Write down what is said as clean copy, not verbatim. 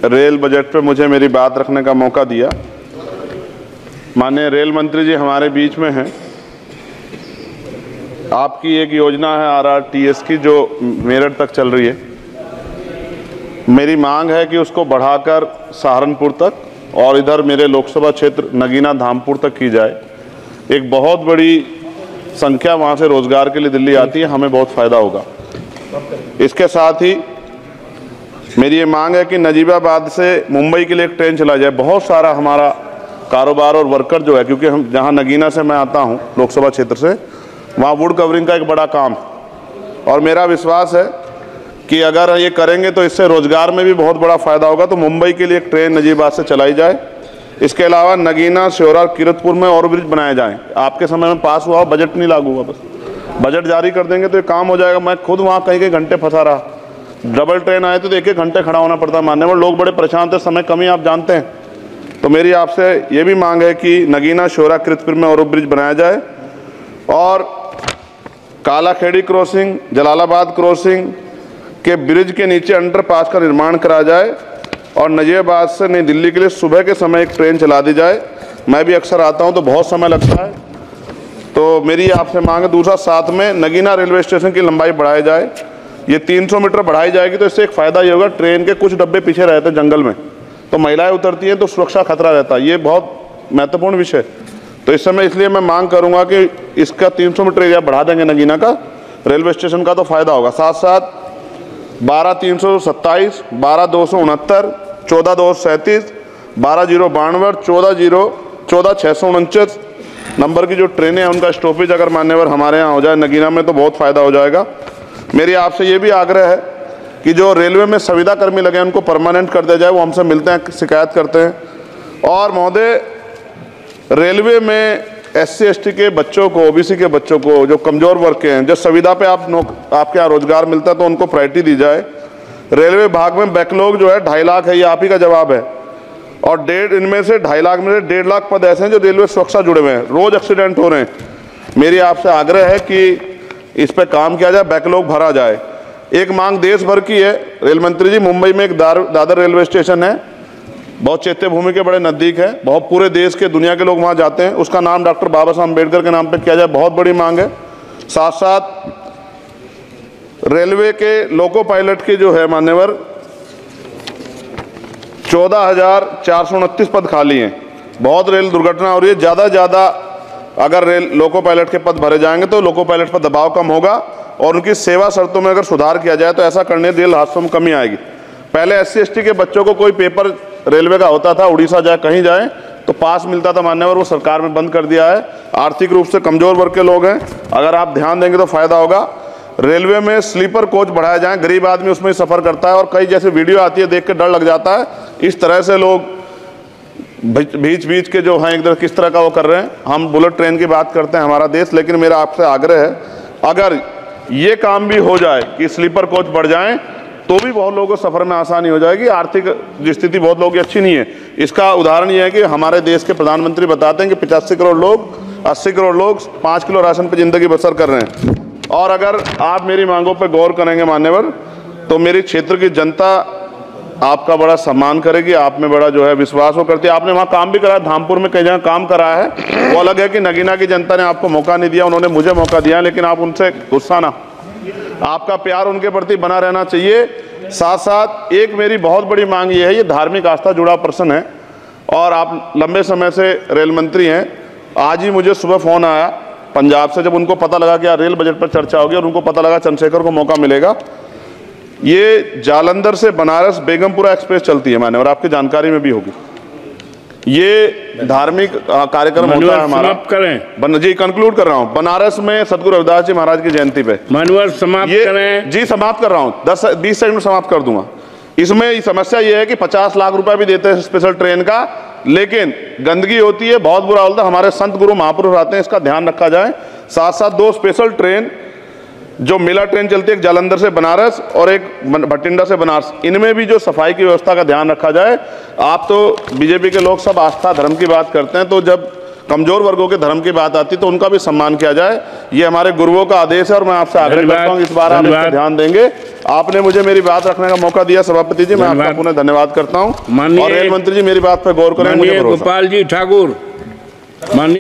Rail budget पे मुझे मेरी बात रखने का मौका दिया। माननीय रेल मंत्री जी हमारे बीच में हैं। आपकी एक योजना है RRTS की जो मेरठ तक चल रही है। मेरी मांग है कि उसको बढ़ाकर सहारनपुर तक और इधर मेरे लोकसभा क्षेत्र नगीना धामपुर तक की जाए। एक बहुत बड़ी संख्या वहाँ से रोजगार के लिए दिल्ली आती है, हमें बहुत फायदा होगा। इसके साथ ही मेरी ये मांग है कि नजीबाबाद से मुंबई के लिए एक ट्रेन चला जाए। बहुत सारा हमारा कारोबार और वर्कर जो है, क्योंकि हम जहाँ नगीना से मैं आता हूँ लोकसभा क्षेत्र से, वहाँ वुड कवरिंग का एक बड़ा काम, और मेरा विश्वास है कि अगर ये करेंगे तो इससे रोजगार में भी बहुत बड़ा फायदा होगा। तो मुंबई के लिए एक ट्रेन नजीबाबाद से चलाई जाए। इसके अलावा नगीना, श्योरा, किरतपुर में और ब्रिज बनाए जाएं। आपके समय में पास हुआ, बजट नहीं लागू हुआ, बस बजट जारी कर देंगे तो ये काम हो जाएगा। मैं खुद वहाँ कई घंटे फंसा रहा, डबल ट्रेन आए तो 1-1 घंटे खड़ा होना पड़ता। मानने में लोग बड़े परेशान थे, समय कमी आप जानते हैं। तो मेरी आपसे ये भी मांग है कि नगीना, श्योरा, किरतपुर में और ब्रिज बनाया जाए और कालाखेड़ी क्रॉसिंग, जलालाबाद क्रॉसिंग के ब्रिज के नीचे अंडरपास का निर्माण करा जाए और नजीबाबाद से नई दिल्ली के लिए सुबह के समय एक ट्रेन चला दी जाए। मैं भी अक्सर आता हूं तो बहुत समय लगता है, तो मेरी आपसे मांग है। दूसरा, साथ में नगीना रेलवे स्टेशन की लंबाई बढ़ाई जाए। ये 300 मीटर बढ़ाई जाएगी तो इससे एक फ़ायदा ये होगा, ट्रेन के कुछ डब्बे पीछे रहते हैं जंगल में, तो महिलाएं उतरती हैं तो सुरक्षा खतरा रहता है। ये बहुत महत्वपूर्ण विषय। तो इस समय इसलिए मैं मांग करूँगा कि इसका 300 मीटर एरिया बढ़ा देंगे नगीना का रेलवे स्टेशन का, तो फ़ायदा होगा। साथ साथ 12-327, 12-269, 14-237, 12-092, 14-649 नंबर की जो ट्रेनें हैं उनका स्टॉपेज अगर मान्यवर हमारे यहाँ हो जाए नगीना में तो बहुत फ़ायदा हो जाएगा। मेरी आपसे ये भी आग्रह है कि जो रेलवे में संविदा कर्मी लगे हैं उनको परमानेंट कर दिया जाए। वो हमसे मिलते हैं, शिकायत करते हैं। और महोदय, रेलवे में SC/ST के बच्चों को, OBC के बच्चों को, जो कमज़ोर वर्ग के हैं, जो संविदा पे आपके यहाँ रोजगार मिलता है तो उनको प्रायोरिटी दी जाए। रेलवे विभाग में बैकलॉग जो है 2.5 लाख है, ये आप ही का जवाब है। और इनमें से 2.5 लाख में से 1.5 लाख पद ऐसे हैं जो रेलवे सुरक्षा जुड़े हुए हैं, रोज एक्सीडेंट हो रहे हैं। मेरी आपसे आग्रह है कि इस पर काम किया जाए, बैकलॉग भरा जाए। एक मांग देश भर की है रेल मंत्री जी, मुंबई में एक दादर रेलवे स्टेशन है, बहुत चैत्य भूमि के बड़े नज़दीक है, बहुत पूरे देश के, दुनिया के लोग वहाँ जाते हैं। उसका नाम डॉक्टर बाबा साहब अम्बेडकर के नाम पे किया जाए, बहुत बड़ी मांग है। साथ साथ रेलवे के लोको पायलट के जो है मान्यवर 14,429 पद खाली हैं। बहुत रेल दुर्घटना हो रही है, ज़्यादा से ज़्यादा अगर रेल लोको पायलट के पद भरे जाएंगे तो लोको पायलट पर दबाव कम होगा और उनकी सेवा शर्तों में अगर सुधार किया जाए तो ऐसा करने रेल हादसों में कमी आएगी। पहले SC/ST के बच्चों को कोई पेपर रेलवे का होता था, उड़ीसा जाए कहीं जाए तो पास मिलता था मान्यवर, वो सरकार में बंद कर दिया है। आर्थिक रूप से कमजोर वर्ग के लोग हैं, अगर आप ध्यान देंगे तो फायदा होगा। रेलवे में स्लीपर कोच बढ़ाया जाए, गरीब आदमी उसमें सफर करता है और कई जैसे वीडियो आती है देख के डर लग जाता है। इस तरह से लोग बीच के जो हैं एकदम किस तरह का वो कर रहे हैं। हम बुलेट ट्रेन की बात करते हैं हमारा देश, लेकिन मेरा आपसे आग्रह है अगर ये काम भी हो जाए कि स्लीपर कोच बढ़ जाएं तो भी बहुत लोगों को सफ़र में आसानी हो जाएगी। आर्थिक स्थिति बहुत लोगों की अच्छी नहीं है। इसका उदाहरण ये है कि हमारे देश के प्रधानमंत्री बताते हैं कि 85 करोड़ लोग, 80 करोड़ लोग 5 किलो राशन पर ज़िंदगी बसर कर रहे हैं। और अगर आप मेरी मांगों पर गौर करेंगे मान्यवर, तो मेरी क्षेत्र की जनता आपका बड़ा सम्मान करेगी, आप में बड़ा जो है विश्वास वो करती है। आपने वहाँ काम भी करा है, धामपुर में कई जगह काम करा है, वो अलग है कि नगीना की जनता ने आपको मौका नहीं दिया, उन्होंने मुझे मौका दिया, लेकिन आप उनसे गुस्सा ना, आपका प्यार उनके प्रति बना रहना चाहिए। साथ साथ एक मेरी बहुत बड़ी मांग ये है, ये धार्मिक आस्था जुड़ा प्रश्न है और आप लंबे समय से रेल मंत्री हैं। आज ही मुझे सुबह फ़ोन आया पंजाब से, जब उनको पता लगा कि रेल बजट पर चर्चा होगी और उनको पता लगा चंद्रशेखर को मौका मिलेगा। ये जालंधर से बनारस बेगमपुरा एक्सप्रेस चलती है माने, और आपकी जानकारी में भी होगी। ये धार्मिक कार्यक्रम होता है हमारा। करें जी, कंक्लूड कर रहा हूँ। बनारस में सदगुरु रविदास जी महाराज की जयंती पे मानवर समाप्त करें जी। समाप्त कर रहा हूँ, 10-20 सेकंड में समाप्त कर दूंगा। इसमें समस्या ये है कि 50 लाख रुपए भी देते हैं स्पेशल ट्रेन का, लेकिन गंदगी होती है, बहुत बुरा होता है। हमारे संत गुरु महापुरुष आते हैं, इसका ध्यान रखा जाए। साथ साथ 2 स्पेशल ट्रेन जो मेला ट्रेन चलती है, एक जालंधर से बनारस और एक भटिंडा से बनारस, इनमें भी जो सफाई की व्यवस्था का ध्यान रखा जाए। आप तो बीजेपी के लोग सब आस्था धर्म की बात करते हैं, तो जब कमजोर वर्गों के धर्म की बात आती तो उनका भी सम्मान किया जाए। ये हमारे गुरुओं का आदेश है और मैं आपसे आग्रह करता हूँ इस बार आप इस पर ध्यान देंगे। आपने मुझे मेरी बात रखने का मौका दिया सभापति जी, मैं आपका पुनः धन्यवाद करता हूँ। और रेल मंत्री जी मेरी बात पर गौर करें। गोपाल जी ठाकुर।